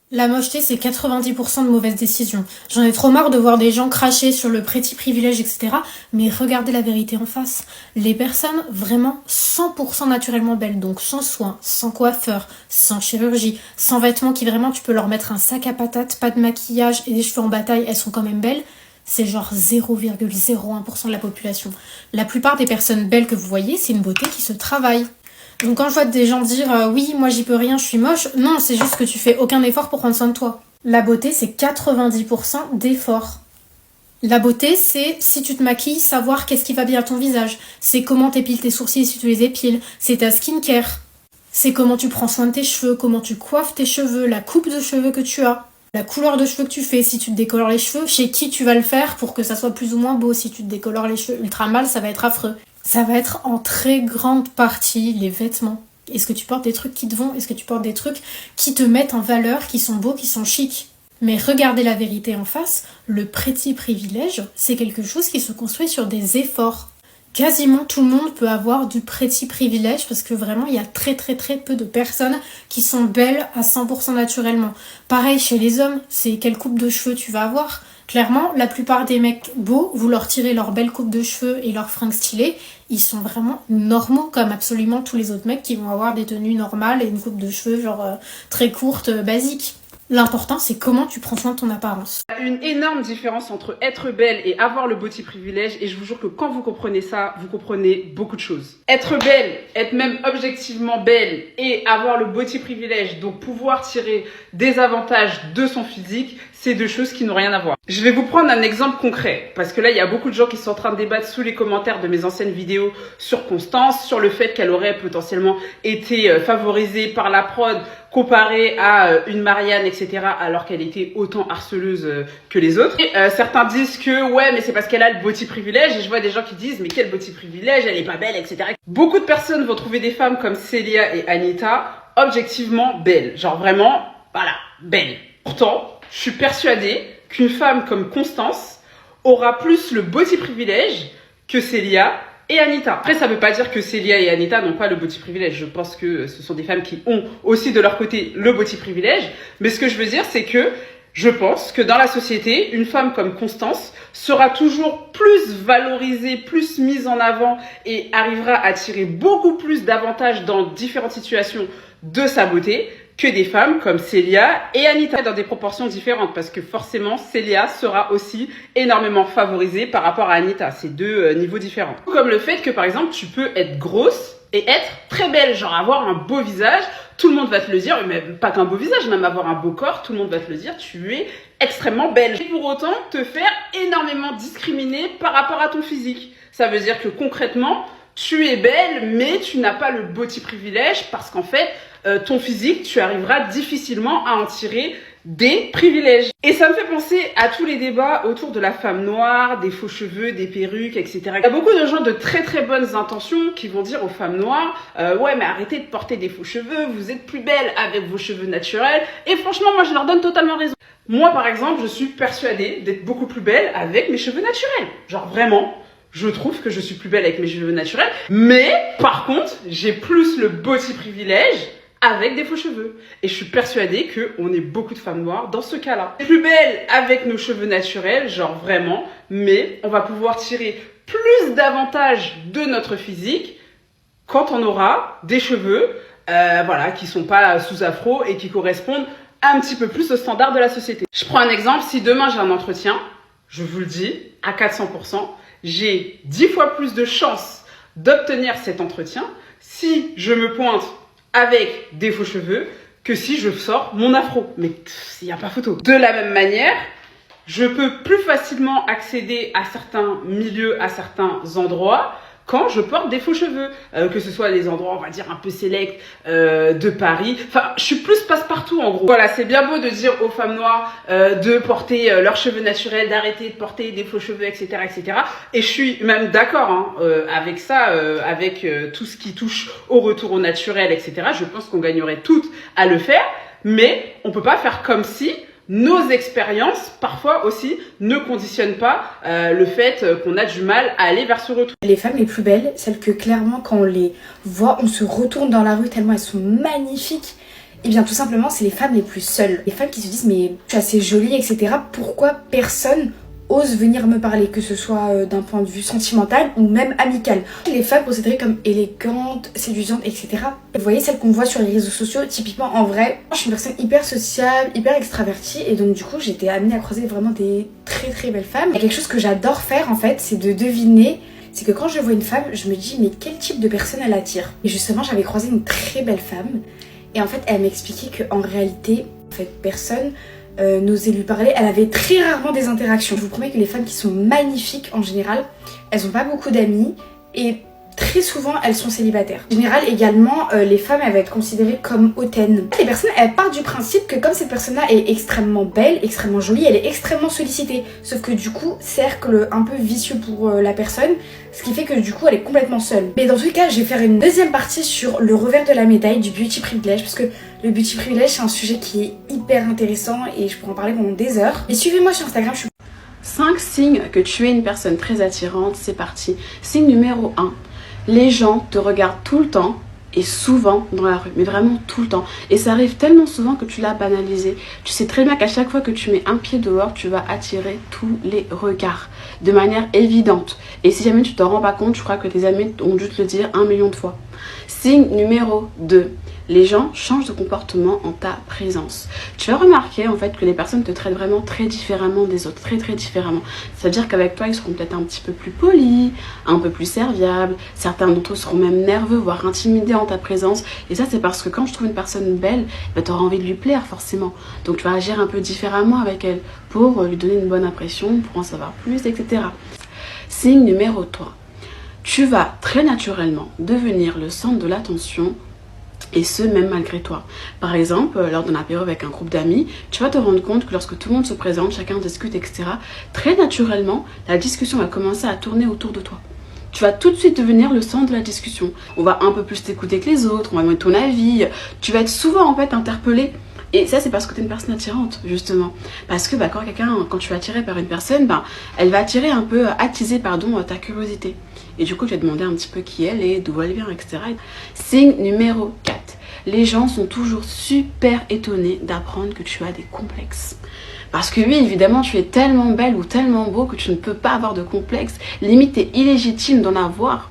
La mocheté, c'est 90% de mauvaises décisions. J'en ai trop marre de voir des gens cracher sur le petit privilège, etc. Mais regardez la vérité en face. Les personnes vraiment 100% naturellement belles, donc sans soins, sans coiffeur, sans chirurgie, sans vêtements qui vraiment tu peux leur mettre un sac à patates, pas de maquillage et des cheveux en bataille, elles sont quand même belles. C'est genre 0,01% de la population. La plupart des personnes belles que vous voyez, c'est une beauté qui se travaille. Donc quand je vois des gens dire oui, moi j'y peux rien, je suis moche, non, c'est juste que tu fais aucun effort pour prendre soin de toi. La beauté, c'est 90% d'effort. La beauté, c'est si tu te maquilles, savoir qu'est-ce qui va bien à ton visage. C'est comment t'épiles tes sourcils si tu les épiles. C'est ta skincare. C'est comment tu prends soin de tes cheveux, comment tu coiffes tes cheveux, la coupe de cheveux que tu as. La couleur de cheveux que tu fais, si tu te décolores les cheveux, chez qui tu vas le faire pour que ça soit plus ou moins beau. Si tu te décolores les cheveux ultra mal, ça va être affreux. Ça va être en très grande partie les vêtements. Est-ce que tu portes des trucs qui te vont? Est-ce que tu portes des trucs qui te mettent en valeur, qui sont beaux, qui sont chics? Mais regardez la vérité en face, le petit privilège, c'est quelque chose qui se construit sur des efforts. Quasiment tout le monde peut avoir du petit privilège parce que vraiment il y a très peu de personnes qui sont belles à 100% naturellement. Pareil chez les hommes, c'est quelle coupe de cheveux tu vas avoir. Clairement, la plupart des mecs beaux, vous leur tirez leur belle coupe de cheveux et leurs fringues stylées, ils sont vraiment normaux comme absolument tous les autres mecs qui vont avoir des tenues normales et une coupe de cheveux genre très courte, basique. L'important, c'est comment tu prends soin de ton apparence. Il y a une énorme différence entre être belle et avoir le petit privilège, et je vous jure que quand vous comprenez ça, vous comprenez beaucoup de choses. Être belle, être même objectivement belle et avoir le petit privilège, donc pouvoir tirer des avantages de son physique, c'est deux choses qui n'ont rien à voir. Je vais vous prendre un exemple concret, parce que là, il y a beaucoup de gens qui sont en train de débattre sous les commentaires de mes anciennes vidéos sur Constance, sur le fait qu'elle aurait potentiellement été favorisée par la prod, comparée à une Marianne, etc., alors qu'elle était autant harceleuse que les autres. Et, certains disent que ouais, mais c'est parce qu'elle a le petit privilège, et je vois des gens qui disent mais quel petit privilège, elle est pas belle, etc. Beaucoup de personnes vont trouver des femmes comme Célia et Anita objectivement belles, genre vraiment, voilà, belles. Pourtant, je suis persuadée qu'une femme comme Constance aura plus le petit privilège que Célia et Anita. Après, ça veut pas dire que Célia et Anita n'ont pas le petit privilège. Je pense que ce sont des femmes qui ont aussi de leur côté le petit privilège. Mais ce que je veux dire, c'est que je pense que dans la société, une femme comme Constance sera toujours plus valorisée, plus mise en avant et arrivera à tirer beaucoup plus d'avantages dans différentes situations de sa beauté que des femmes comme Célia et Anita, dans des proportions différentes, parce que forcément Célia sera aussi énormément favorisée par rapport à Anita. C'est deux niveaux différents. Comme le fait que par exemple tu peux être grosse et être très belle, genre avoir un beau visage, tout le monde va te le dire, mais pas qu'un beau visage, même avoir un beau corps, tout le monde va te le dire, tu es extrêmement belle. Et pour autant te faire énormément discriminer par rapport à ton physique. Ça veut dire que concrètement, tu es belle, mais tu n'as pas le petit privilège parce qu'en fait, ton physique, tu arriveras difficilement à en tirer des privilèges. Et ça me fait penser à tous les débats autour de la femme noire, des faux cheveux, des perruques, etc. Il y a beaucoup de gens de très bonnes intentions qui vont dire aux femmes noires ouais, mais arrêtez de porter des faux cheveux, vous êtes plus belle avec vos cheveux naturels. Et franchement, moi je leur donne totalement raison. Moi par exemple, je suis persuadée d'être beaucoup plus belle avec mes cheveux naturels. Genre vraiment, je trouve que je suis plus belle avec mes cheveux naturels. Mais par contre, j'ai plus le petit privilège avec des faux cheveux. Et je suis persuadée qu'on est beaucoup de femmes noires dans ce cas-là. Plus belle avec nos cheveux naturels, genre vraiment, mais on va pouvoir tirer plus d'avantages de notre physique quand on aura des cheveux voilà, qui sont pas sous afro et qui correspondent un petit peu plus aux standards de la société. Je prends un exemple, si demain j'ai un entretien, je vous le dis, à 400%, j'ai 10 fois plus de chances d'obtenir cet entretien si je me pointe avec des faux cheveux que si je sors mon afro. Mais il n'y a pas photo. De la même manière, je peux plus facilement accéder à certains milieux, à certains endroits quand je porte des faux cheveux, que ce soit les endroits, on va dire, un peu sélects de Paris. Enfin, je suis plus passe-partout, en gros. Voilà, c'est bien beau de dire aux femmes noires de porter leurs cheveux naturels, d'arrêter de porter des faux cheveux, etc., etc. Et je suis même d'accord hein, avec ça, avec tout ce qui touche au retour au naturel, etc. Je pense qu'on gagnerait toutes à le faire, mais on peut pas faire comme si nos expériences, parfois aussi, ne conditionnent pas le fait qu'on a du mal à aller vers ce retour. Les femmes les plus belles, celles que clairement quand on les voit, on se retourne dans la rue tellement elles sont magnifiques Eh bien tout simplement c'est les femmes les plus seules. Les femmes qui se disent mais je suis assez jolie etc. Pourquoi personne ose venir me parler, que ce soit d'un point de vue sentimental ou même amical. Les femmes considérées comme élégantes, séduisantes, etc. Vous voyez celles qu'on voit sur les réseaux sociaux, typiquement en vrai, je suis une personne hyper sociable, hyper extravertie et donc du coup j'ai été amenée à croiser vraiment des très très belles femmes. Et quelque chose que j'adore faire en fait, c'est de deviner, c'est que quand je vois une femme, je me dis mais quel type de personne elle attire. Et justement j'avais croisé une très belle femme et en fait elle m'expliquait qu'en réalité, en fait personne n'osait lui parler, elle avait très rarement des interactions. Je vous promets que les femmes qui sont magnifiques en général, elles n'ont pas beaucoup d'amis et très souvent elles sont célibataires. En général également, les femmes elles vont être considérées comme hautaines. Les personnes elles partent du principe que comme cette personne là est extrêmement belle, extrêmement jolie, elle est extrêmement sollicitée. Sauf que du coup, cercle un peu vicieux pour la personne, ce qui fait que du coup elle est complètement seule. Mais dans tous les cas, je vais faire une deuxième partie sur le revers de la médaille du beauty privilège parce que le beauty privilège c'est un sujet qui est hyper intéressant et je pourrais en parler pendant des heures. Et suivez-moi sur Instagram, je suis 5 signes que tu es une personne très attirante, c'est parti. Signe numéro 1. Les gens te regardent tout le temps et souvent dans la rue, mais vraiment tout le temps. Et ça arrive tellement souvent que tu l'as banalisé. Tu sais très bien qu'à chaque fois que tu mets un pied dehors, tu vas attirer tous les regards de manière évidente. Et si jamais tu t'en rends pas compte, je crois que tes amis ont dû te le dire 1 million de fois. Signe numéro 2. Les gens changent de comportement en ta présence. Tu vas remarquer en fait que les personnes te traitent vraiment très différemment des autres, très différemment. C'est-à-dire qu'avec toi, ils seront peut-être un petit peu plus polis, un peu plus serviables. Certains d'entre eux seront même nerveux, voire intimidés en ta présence. Et ça, c'est parce que quand je trouve une personne belle, bah, tu auras envie de lui plaire forcément. Donc tu vas agir un peu différemment avec elle pour lui donner une bonne impression, pour en savoir plus, etc. Signe numéro 3. Tu vas très naturellement devenir le centre de l'attention. Et ce, même malgré toi. Par exemple, lors d'un apéro avec un groupe d'amis, tu vas te rendre compte que lorsque tout le monde se présente, chacun discute, etc., très naturellement, la discussion va commencer à tourner autour de toi. Tu vas tout de suite devenir le centre de la discussion. On va un peu plus t'écouter que les autres, on va mettre ton avis. Tu vas être souvent en fait interpellé. Et ça, c'est parce que tu es une personne attirante, justement. Parce que quand tu es attiré par une personne, elle va attiser ta curiosité. Et du coup, tu vas demander un petit peu qui elle est, d'où elle vient, etc. Signe numéro 4. Les gens sont toujours super étonnés d'apprendre que tu as des complexes. Parce que oui, évidemment, tu es tellement belle ou tellement beau que tu ne peux pas avoir de complexe. Limite, t'es illégitime d'en avoir.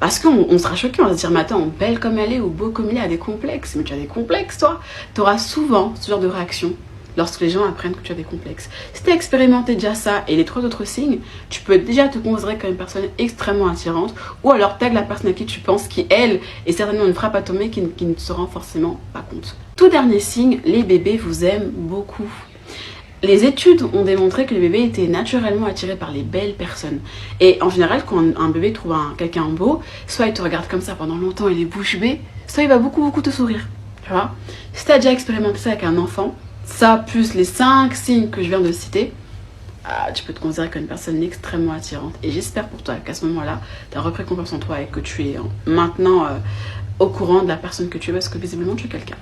Parce qu'on sera choqué, on va se dire, mais attends, belle comme elle est ou beau comme il est, a des complexes. Mais tu as des complexes, toi. Tu auras souvent ce genre de réaction lorsque les gens apprennent que tu as des complexes. Si tu as expérimenté déjà ça et les 3 autres signes, tu peux déjà te considérer comme une personne extrêmement attirante, ou alors tag la personne à qui tu penses qui, elle, est certainement une frappe atomique qui ne se rend forcément pas compte. Tout dernier signe, les bébés vous aiment beaucoup. Les études ont démontré que les bébés étaient naturellement attirés par les belles personnes. Et en général, quand un bébé trouve quelqu'un beau, soit il te regarde comme ça pendant longtemps et les bouche bée, soit il va beaucoup te sourire. Tu vois ? Si tu as déjà expérimenté ça avec un enfant, ça plus les 5 signes que je viens de citer, tu peux te considérer comme une personne extrêmement attirante. Et j'espère pour toi qu'à ce moment-là, tu as repris confiance en toi et que tu es maintenant au courant de la personne que tu es, parce que visiblement tu es quelqu'un.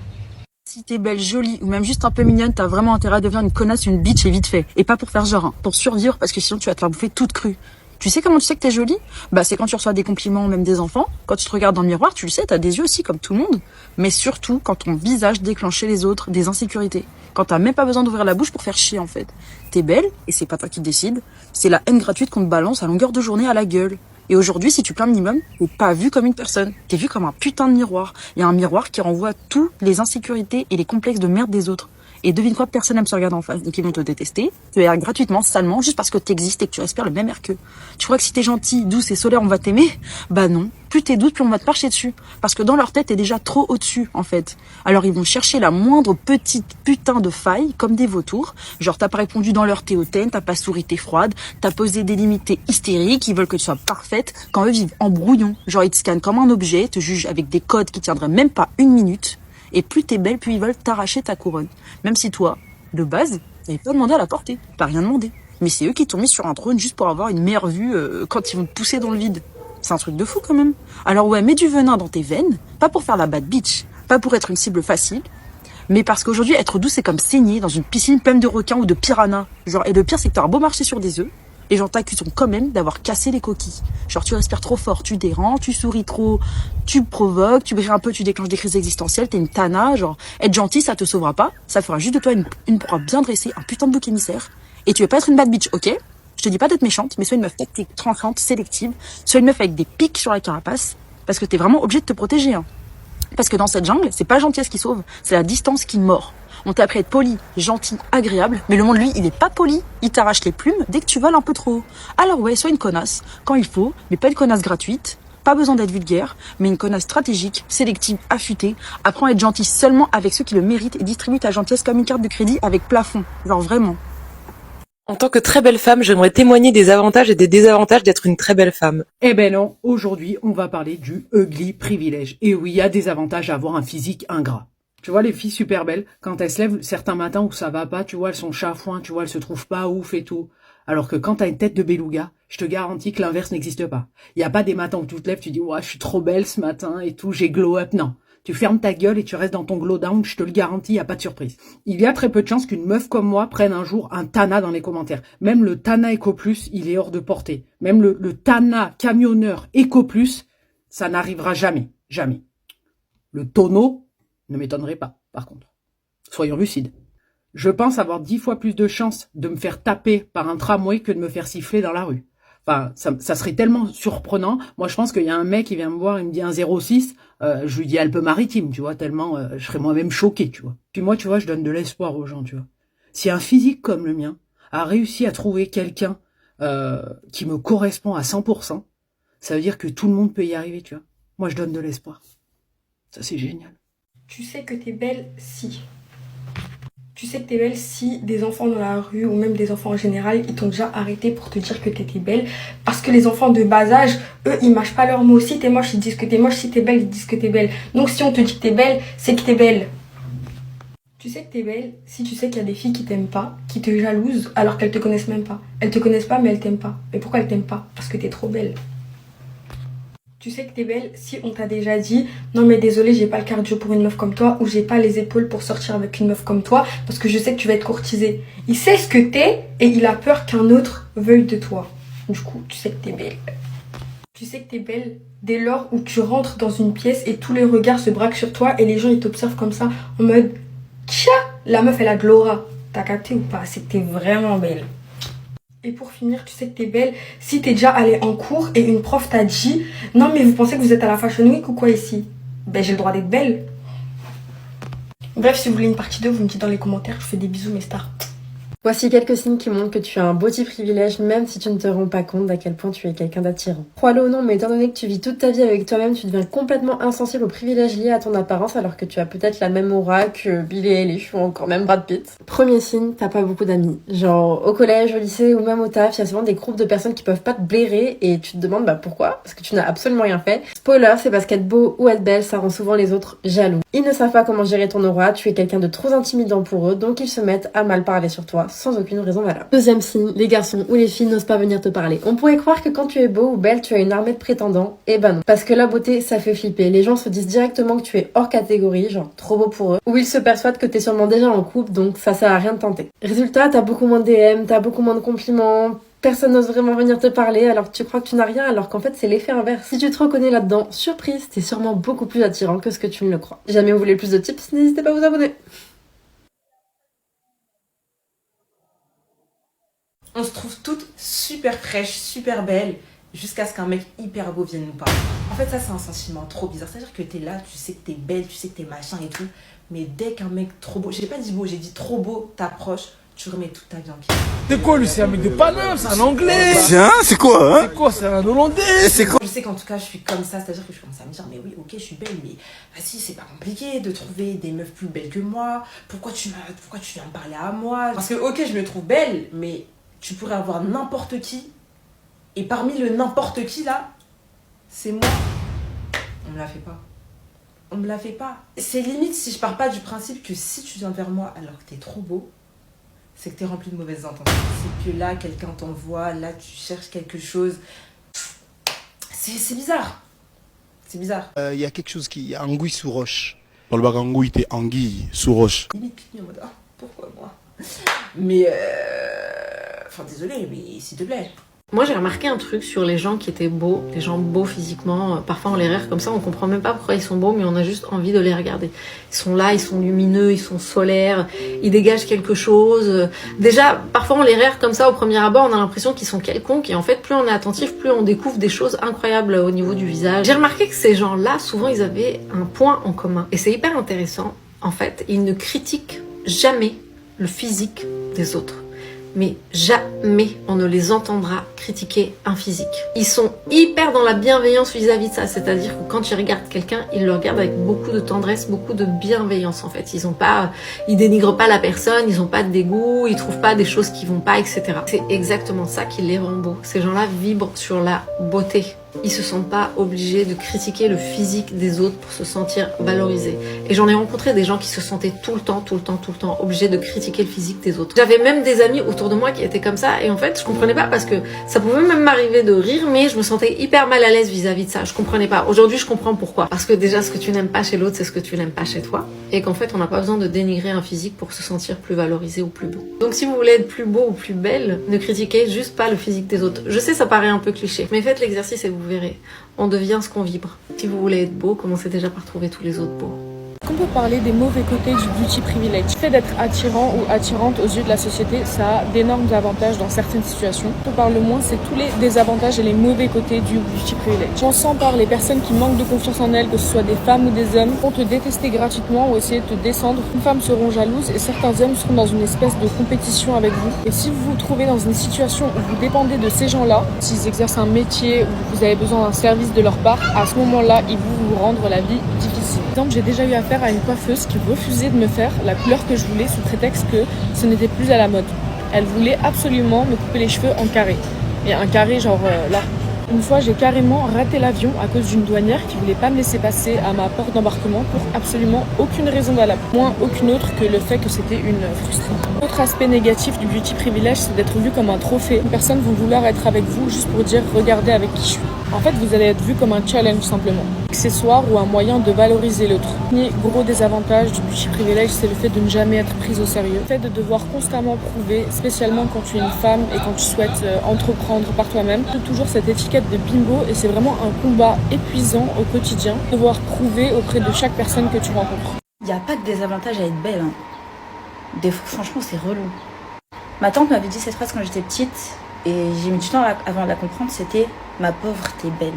Si t'es belle, jolie ou même juste un peu mignonne, t'as vraiment intérêt à devenir une connasse, une bitch et vite fait. Et pas pour faire genre, hein, pour survivre, parce que sinon tu vas te faire bouffer toute crue. Tu sais comment tu sais que t'es jolie ? C'est quand tu reçois des compliments, même des enfants. Quand tu te regardes dans le miroir, tu le sais, t'as des yeux aussi comme tout le monde. Mais surtout, quand ton visage déclenche chez les autres des insécurités. Quand t'as même pas besoin d'ouvrir la bouche pour faire chier en fait. T'es belle, et c'est pas toi qui décides. C'est la haine gratuite qu'on te balance à longueur de journée à la gueule. Et aujourd'hui, si tu plains le minimum, t'es pas vu comme une personne. T'es vu comme un putain de miroir. Il y a un miroir qui renvoie toutes les insécurités et les complexes de merde des autres. Et devine quoi, personne n'aime se regarder en face. Donc ils vont te détester, te haïr gratuitement, salement, juste parce que t'existes et que tu respires le même air qu'eux. Tu crois que si t'es gentil, douce et solaire, on va t'aimer ? Non. Plus t'es douce, plus on va te marcher dessus. Parce que dans leur tête, t'es déjà trop au-dessus, en fait. Alors ils vont chercher la moindre petite putain de faille, comme des vautours. Genre t'as pas répondu dans leur thé hautaine, t'as pas souri, t'es froide, t'as posé des limites, t'es hystérique, ils veulent que tu sois parfaite, quand eux vivent en brouillon. Genre ils te scannent comme un objet, te jugent avec des codes qui tiendraient même pas 1 minute. Et plus t'es belle, plus ils veulent t'arracher ta couronne. Même si toi, de base, t'avais pas demandé à la porter. T'as rien demandé. Mais c'est eux qui t'ont mis sur un trône juste pour avoir une meilleure vue quand ils vont te pousser dans le vide. C'est un truc de fou quand même. Alors ouais, mets du venin dans tes veines, pas pour faire la bad bitch, pas pour être une cible facile, mais parce qu'aujourd'hui, être douce, c'est comme saigner dans une piscine pleine de requins ou de piranhas. Genre, et le pire, c'est que t'auras beau marcher sur des œufs, Et genre, t'accusons quand même d'avoir cassé les coquilles. Genre, tu respires trop fort, tu déranges, tu souris trop, tu provoques, tu brilles un peu, tu déclenches des crises existentielles, t'es une tana. Genre, être gentil, ça te sauvera pas. Ça fera juste de toi une proie bien dressée, un putain de bouc émissaire. Et tu veux pas être une bad bitch, ok? Je te dis pas d'être méchante, mais sois une meuf tactique, tranchante, sélective. Sois une meuf avec des pics sur la carapace. Parce que t'es vraiment obligé de te protéger, hein. Parce que dans cette jungle, c'est pas la gentillesse qui sauve, c'est la distance qui mord. On t'a appris à être poli, gentil, agréable, mais le monde, lui, il est pas poli. Il t'arrache les plumes dès que tu voles un peu trop. Alors ouais, sois une connasse, quand il faut, mais pas une connasse gratuite. Pas besoin d'être vulgaire, mais une connasse stratégique, sélective, affûtée. Apprends à être gentil seulement avec ceux qui le méritent et distribue ta gentillesse comme une carte de crédit avec plafond. Genre vraiment. En tant que très belle femme, j'aimerais témoigner des avantages et des désavantages d'être une très belle femme. Eh ben non, aujourd'hui, on va parler du ugly privilège. Et oui, il y a des avantages à avoir un physique ingrat. Tu vois, les filles super belles, quand elles se lèvent certains matins où ça va pas, tu vois, elles sont chafouins, tu vois, elles se trouvent pas ouf et tout. Alors que quand t'as une tête de beluga, je te garantis que l'inverse n'existe pas. Il y a pas des matins où tu te lèves, tu dis, ouais, je suis trop belle ce matin et tout, j'ai glow up. Non. Tu fermes ta gueule et tu restes dans ton glow down, je te le garantis, y a pas de surprise. Il y a très peu de chances qu'une meuf comme moi prenne un jour un Tana dans les commentaires. Même le Tana Eco Plus, il est hors de portée. Même le Tana camionneur Eco Plus, ça n'arrivera jamais. Jamais. Le tonneau ne m'étonnerait pas, par contre. Soyons lucides. Je pense avoir 10 fois plus de chances de me faire taper par un tramway que de me faire siffler dans la rue. Enfin, ça serait tellement surprenant. Moi, je pense qu'il y a un mec qui vient me voir, il me dit un 06, je lui dis Alpes-Maritimes, tu vois, tellement je serais moi-même choqué, tu vois. Puis moi, tu vois, je donne de l'espoir aux gens, tu vois. Si un physique comme le mien a réussi à trouver quelqu'un qui me correspond à 100%, ça veut dire que tout le monde peut y arriver, tu vois. Moi, je donne de l'espoir. Ça, c'est génial. Tu sais que t'es belle si. Tu sais que t'es belle si des enfants dans la rue ou même des enfants en général, ils t'ont déjà arrêté pour te dire que t'étais belle. Parce que les enfants de bas âge, eux, ils mâchent pas leurs mots. Si t'es moche, ils disent que t'es moche. Si t'es belle, ils disent que t'es belle. Donc si on te dit que t'es belle, c'est que t'es belle. Tu sais que t'es belle si tu sais qu'il y a des filles qui t'aiment pas, qui te jalousent alors qu'elles te connaissent même pas. Elles te connaissent pas mais elles t'aiment pas. Mais pourquoi elles t'aiment pas? Parce que t'es trop belle. Tu sais que t'es belle si on t'a déjà dit non mais désolé j'ai pas le cardio pour une meuf comme toi ou j'ai pas les épaules pour sortir avec une meuf comme toi parce que je sais que tu vas être courtisée. Il sait ce que t'es et il a peur qu'un autre veuille de toi. Du coup tu sais que t'es belle. Tu sais que t'es belle dès lors où tu rentres dans une pièce et tous les regards se braquent sur toi et les gens ils t'observent comme ça en mode tcha la meuf elle a de l'aura. T'as capté ou pas? C'est que t'es vraiment belle. Et pour finir, tu sais que t'es belle si t'es déjà allée en cours et une prof t'a dit « Non mais vous pensez que vous êtes à la Fashion Week ou quoi ici ?» Ben j'ai le droit d'être belle. Bref, si vous voulez une partie 2, vous me dites dans les commentaires. Je vous fais des bisous mes stars. Voici quelques signes qui montrent que tu as un beau petit privilège, même si tu ne te rends pas compte d'à quel point tu es quelqu'un d'attirant. Crois-le ou non, mais étant donné que tu vis toute ta vie avec toi-même, tu deviens complètement insensible aux privilèges liés à ton apparence, alors que tu as peut-être la même aura que Billie Eilish ou encore même Brad Pitt. Premier signe, t'as pas beaucoup d'amis. Genre, au collège, au lycée ou même au taf, il y a souvent des groupes de personnes qui peuvent pas te blairer et tu te demandes bah pourquoi? Parce que tu n'as absolument rien fait. Spoiler, c'est parce qu'être beau ou être belle, ça rend souvent les autres jaloux. Ils ne savent pas comment gérer ton aura, tu es quelqu'un de trop intimidant pour eux, donc ils se mettent à mal parler sur toi, sans aucune raison valable. Deuxième signe, les garçons ou les filles n'osent pas venir te parler. On pourrait croire que quand tu es beau ou belle, tu as une armée de prétendants, et ben non. Parce que la beauté, ça fait flipper. Les gens se disent directement que tu es hors catégorie, genre trop beau pour eux, ou ils se persuadent que t'es sûrement déjà en couple, donc ça sert à rien de tenter. Résultat, t'as beaucoup moins de DM, t'as beaucoup moins de compliments, personne n'ose vraiment venir te parler alors que tu crois que tu n'as rien alors qu'en fait c'est l'effet inverse. Si tu te reconnais là-dedans, surprise, t'es sûrement beaucoup plus attirant que ce que tu ne le crois. Si jamais vous voulez plus de tips, n'hésitez pas à vous abonner. On se trouve toutes super fraîches, super belles, jusqu'à ce qu'un mec hyper beau vienne nous parler. En fait, ça, c'est un sentiment trop bizarre. C'est-à-dire que t'es là, tu sais que t'es belle, tu sais que t'es machin et tout, mais dès qu'un mec trop beau, j'ai pas dit beau, j'ai dit trop beau, t'approche, tu remets toute ta vie en question. C'est quoi lui? C'est un mec de Paname, c'est un anglais. C'est quoi, hein? C'est quoi? C'est un hollandais. C'est quoi? Je sais qu'en tout cas, je suis comme ça, c'est-à-dire que je commence à me dire, mais oui, ok, je suis belle, mais vas-y, c'est pas compliqué de trouver des meufs plus belles que moi. Pourquoi tu viens me parler à moi? Parce que, ok, je me trouve belle, mais tu pourrais avoir n'importe qui, et parmi le n'importe qui là, c'est moi. On me la fait pas. On me la fait pas. C'est limite si je pars pas du principe que si tu viens vers moi alors que t'es trop beau, c'est que t'es rempli de mauvaises intentions. C'est que là, quelqu'un t'envoie, là, tu cherches quelque chose. C'est bizarre. C'est bizarre. Y a quelque chose qui... Y a anguille sous roche. Dans le bac anguille, t'es anguille sous roche. Limite pique en mode, ah, pourquoi moi? Mais Enfin, désolé, mais s'il te plaît. Moi, j'ai remarqué un truc sur les gens qui étaient beaux, les gens beaux physiquement. Parfois, on les regarde comme ça, on comprend même pas pourquoi ils sont beaux, mais on a juste envie de les regarder. Ils sont là, ils sont lumineux, ils sont solaires, ils dégagent quelque chose. Déjà, parfois, on les regarde comme ça au premier abord, on a l'impression qu'ils sont quelconques. Et en fait, plus on est attentif, plus on découvre des choses incroyables au niveau du visage. J'ai remarqué que ces gens-là, souvent, ils avaient un point en commun. Et c'est hyper intéressant. En fait, ils ne critiquent jamais le physique des autres. Mais jamais on ne les entendra critiquer un physique. Ils sont hyper dans la bienveillance vis-à-vis de ça, c'est-à-dire que quand ils regardent quelqu'un, ils le regardent avec beaucoup de tendresse, beaucoup de bienveillance en fait. Ils dénigrent pas la personne, ils ont pas de dégoût, ils trouvent pas des choses qui vont pas, etc. C'est exactement ça qui les rend beaux. Ces gens-là vibrent sur la beauté. Ils se sentent pas obligés de critiquer le physique des autres pour se sentir valorisés. Et j'en ai rencontré des gens qui se sentaient tout le temps obligés de critiquer le physique des autres. J'avais même des amis autour de moi qui étaient comme ça et en fait je comprenais pas parce que ça pouvait même m'arriver de rire mais je me sentais hyper mal à l'aise vis-à-vis de ça. Je comprenais pas. Aujourd'hui je comprends pourquoi. Parce que déjà ce que tu n'aimes pas chez l'autre c'est ce que tu n'aimes pas chez toi et qu'en fait on n'a pas besoin de dénigrer un physique pour se sentir plus valorisé ou plus beau. Donc si vous voulez être plus beau ou plus belle, ne critiquez juste pas le physique des autres. Je sais ça paraît un peu cliché mais faites l'exercice et vous verrez. On devient ce qu'on vibre. Si vous voulez être beau, commencez déjà par trouver tous les autres beaux. On peut parler des mauvais côtés du beauty privilege. Le fait d'être attirant ou attirante aux yeux de la société, ça a d'énormes avantages dans certaines situations. On parle le moins, c'est tous les désavantages et les mauvais côtés du beauty privilege. J'en par les personnes qui manquent de confiance en elles, que ce soit des femmes ou des hommes, vont te détester gratuitement ou essayer de te descendre. Les femmes seront jalouses et certains hommes seront dans une espèce de compétition avec vous. Et si vous vous trouvez dans une situation où vous dépendez de ces gens-là, s'ils exercent un métier ou vous avez besoin d'un service de leur part, à ce moment-là, ils vont vous rendre la vie difficile. Par exemple, j'ai déjà eu affaire à une coiffeuse qui refusait de me faire la couleur que je voulais sous prétexte que ce n'était plus à la mode. Elle voulait absolument me couper les cheveux en carré. Et un carré genre là. Une fois, j'ai carrément raté l'avion à cause d'une douanière qui voulait pas me laisser passer à ma porte d'embarquement pour absolument aucune raison valable. Moins aucune autre que le fait que c'était une frustrée. Autre aspect négatif du beauty privilège, c'est d'être vu comme un trophée. Les personnes vont vouloir être avec vous juste pour dire « regardez avec qui je suis ». En fait, vous allez être vu comme un challenge simplement. Accessoire ou un moyen de valoriser l'autre. Le premier gros désavantage du beauty privilège, c'est le fait de ne jamais être prise au sérieux. Le fait de devoir constamment prouver, spécialement quand tu es une femme et quand tu souhaites entreprendre par toi-même. Toujours cette étiquette de bimbo et c'est vraiment un combat épuisant au quotidien. Devoir prouver auprès de chaque personne que tu rencontres. Il n'y a pas de désavantage à être belle. Hein. Franchement, c'est relou. Ma tante m'avait dit cette phrase quand j'étais petite et j'ai mis du temps avant de la comprendre, c'était « ma pauvre, t'es belle ».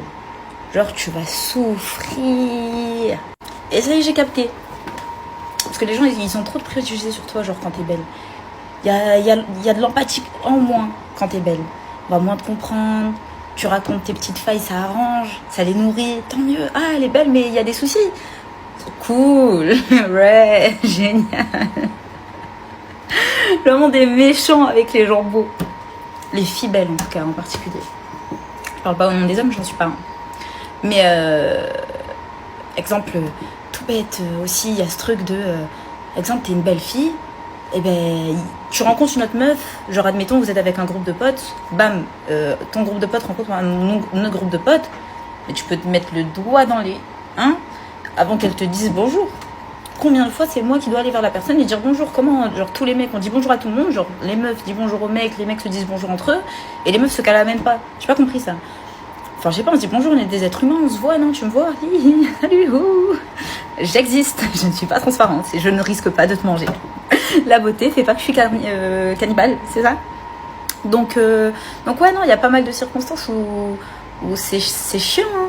Genre, tu vas souffrir. Et ça y est, j'ai capté. Parce que les gens, ils ont trop de préjugés sur toi, genre, quand t'es belle. Il y a de l'empathie en moins quand t'es belle. On va moins te comprendre. Tu racontes tes petites failles, ça arrange. Ça les nourrit. Tant mieux. Ah, elle est belle, mais il y a des soucis. Cool. Ouais, génial. Le monde est méchant avec les gens beaux. Les filles belles, en tout cas, en particulier. Je parle pas au nom des hommes, j'en suis pas un. Mais, exemple, tout bête aussi, il y a ce truc de... exemple, t'es une belle fille, et ben, tu rencontres une autre meuf, genre, admettons, vous êtes avec un groupe de potes, bam, ton groupe de potes rencontre un autre groupe de potes, mais tu peux te mettre le doigt dans les... Hein, avant qu'elle te dise bonjour. Combien de fois c'est moi qui dois aller vers la personne et dire bonjour, comment, genre tous les mecs on dit bonjour à tout le monde, genre les meufs disent bonjour aux mecs, les mecs se disent bonjour entre eux, et les meufs se calamènent pas. J'ai pas compris ça. Enfin, je sais pas, on se dit bonjour, on est des êtres humains, on se voit, non, tu me vois, salut, ouh. J'existe, je ne suis pas transparente et je ne risque pas de te manger. La beauté fait pas que je suis cannibale, c'est ça. Donc ouais, non, il y a pas mal de circonstances où c'est chiant, hein.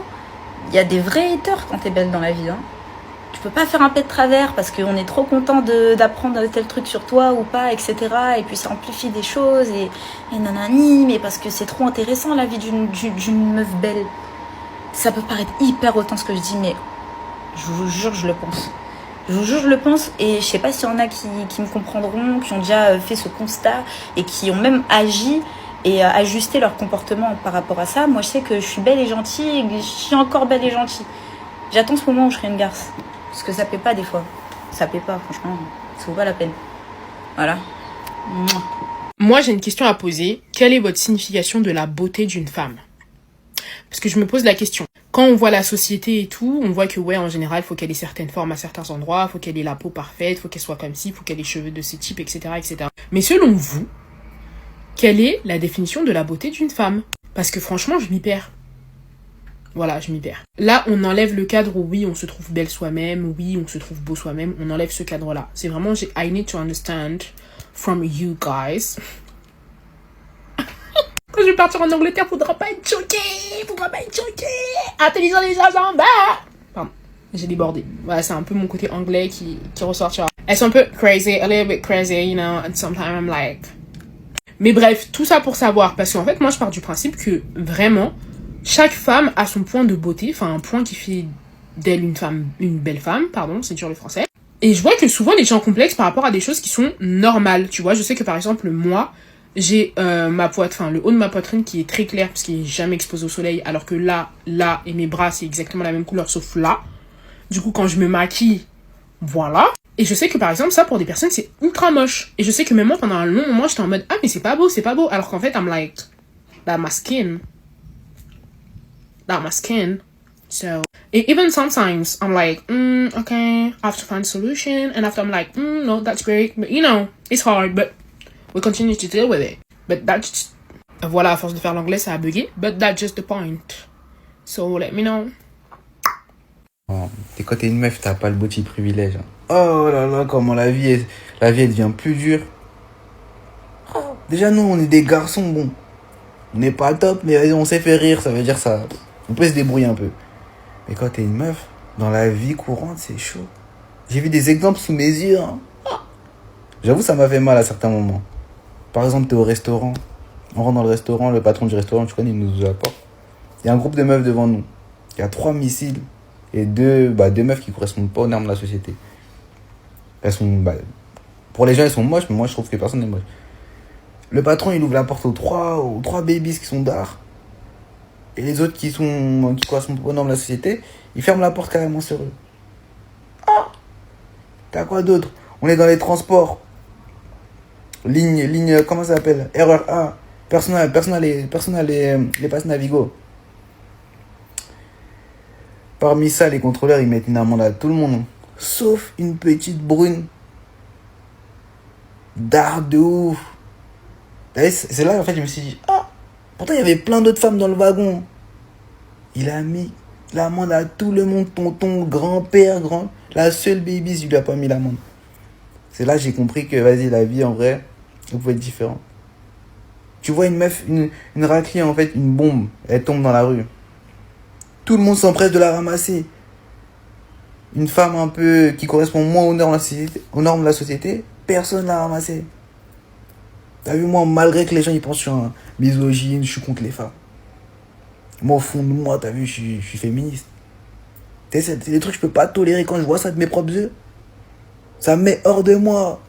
Il y a des vrais haters quand t'es belle dans la vie, hein. Tu peux pas faire un pet de travers parce qu'on est trop content d'apprendre tel truc sur toi ou pas, etc. Et puis ça amplifie des choses et nanani, mais parce que c'est trop intéressant la vie d'une meuf belle. Ça peut paraître hyper autant ce que je dis, mais je vous jure, je le pense. Je vous jure, je le pense et je sais pas s'il y en a qui me comprendront, qui ont déjà fait ce constat et qui ont même agi et ajusté leur comportement par rapport à ça. Moi, je sais que je suis belle et gentille et je suis encore belle et gentille. J'attends ce moment où je serai une garce. Parce que ça paie pas des fois. Ça paie pas, franchement. Ça vaut pas la peine. Voilà. Moi, j'ai une question à poser. Quelle est votre signification de la beauté d'une femme ? Parce que je me pose la question. Quand on voit la société et tout, on voit que ouais, en général, faut qu'elle ait certaines formes à certains endroits, faut qu'elle ait la peau parfaite, faut qu'elle soit comme ci, faut qu'elle ait les cheveux de ce type, etc., etc. Mais selon vous, quelle est la définition de la beauté d'une femme? Parce que franchement, je m'y perds. Voilà, je m'y perds. Là, on enlève le cadre où oui, on se trouve belle soi-même, oui, on se trouve beau soi-même. On enlève ce cadre-là. C'est vraiment, I need to understand from you guys. Quand je vais partir en Angleterre, faudra pas être choqué. Intelligent les gens en bas. Pardon, j'ai débordé. Voilà, c'est un peu mon côté anglais qui ressort, tu vois. Elles sont un peu crazy, a little bit crazy, you know, and sometimes I'm like... Mais bref, tout ça pour savoir, parce qu'en fait, moi, je pars du principe que, vraiment, chaque femme a son point de beauté, enfin, un point qui fait d'elle une belle femme, pardon, c'est dur le français. Et je vois que souvent, les gens complexes par rapport à des choses qui sont normales, tu vois. Je sais que, par exemple, moi, j'ai ma poitrine, le haut de ma poitrine qui est très clair, parce qu'il est jamais exposé au soleil, alors que là, et mes bras, c'est exactement la même couleur, sauf là. Du coup, quand je me maquille, voilà. Et je sais que par exemple, ça pour des personnes, c'est ultra moche. Et je sais que même moi, pendant un long moment, j'étais en mode, ah, mais c'est pas beau. Alors qu'en fait, I'm like, that's my skin. So, et even sometimes, I'm like, okay, I have to find a solution. And after I'm like, no, that's great. But you know, it's hard, but we continue to deal with it. But that's, voilà, à force de faire l'anglais, ça a bugué. But that's just the point. So, let me know. Et quand t'es une meuf, t'as pas le beau petit privilège. Oh là là, comment la vie elle devient plus dure. Déjà, nous, on est des garçons, bon. On n'est pas top, mais on sait faire rire, ça veut dire ça. On peut se débrouiller un peu. Mais quand t'es une meuf, dans la vie courante, c'est chaud. J'ai vu des exemples sous mes yeux. Hein. J'avoue, ça m'a fait mal à certains moments. Par exemple, t'es au restaurant. On rentre dans le restaurant, le patron du restaurant, tu connais, il nous apporte. Il y a un groupe de meufs devant nous. Il y a 3 missiles. Et deux meufs qui correspondent pas aux normes de la société. Elles sont, pour les gens, elles sont moches, mais moi, je trouve que personne n'est moche. Le patron, il ouvre la porte aux trois babies qui sont d'art. Et les autres qui correspondent pas aux normes de la société, ils ferment la porte carrément sur eux. Ah! T'as quoi d'autre? On est dans les transports. Ligne, comment ça s'appelle? Erreur A. Personne n'a les passes Navigo. Parmi ça, les contrôleurs, ils mettent une amende à tout le monde. Sauf une petite brune. D'art de ouf. C'est là, en fait, je me suis dit, ah, pourtant, il y avait plein d'autres femmes dans le wagon. Il a mis l'amende à tout le monde, tonton, grand-père, La seule baby, il lui a pas mis l'amende. C'est là que j'ai compris que, vas-y, la vie, en vrai, elle pouvait être différente. Tu vois une meuf, une raclée, en fait, une bombe, elle tombe dans la rue. Tout le monde s'empresse de la ramasser. Une femme un peu qui correspond moins aux normes de la société, personne ne l'a ramassée. T'as vu, moi, malgré que les gens ils pensent que je suis un misogyne, je suis contre les femmes. Moi, au fond de moi, t'as vu, je suis féministe. C'est des trucs que je peux pas tolérer quand je vois ça de mes propres yeux. Ça me met hors de moi.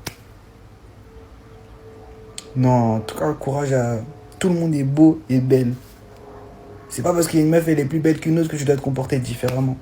Non, en tout cas, courage à... Tout le monde est beau et belle. C'est pas parce qu'il y a une meuf, elle est plus belle qu'une autre que je dois te comporter différemment.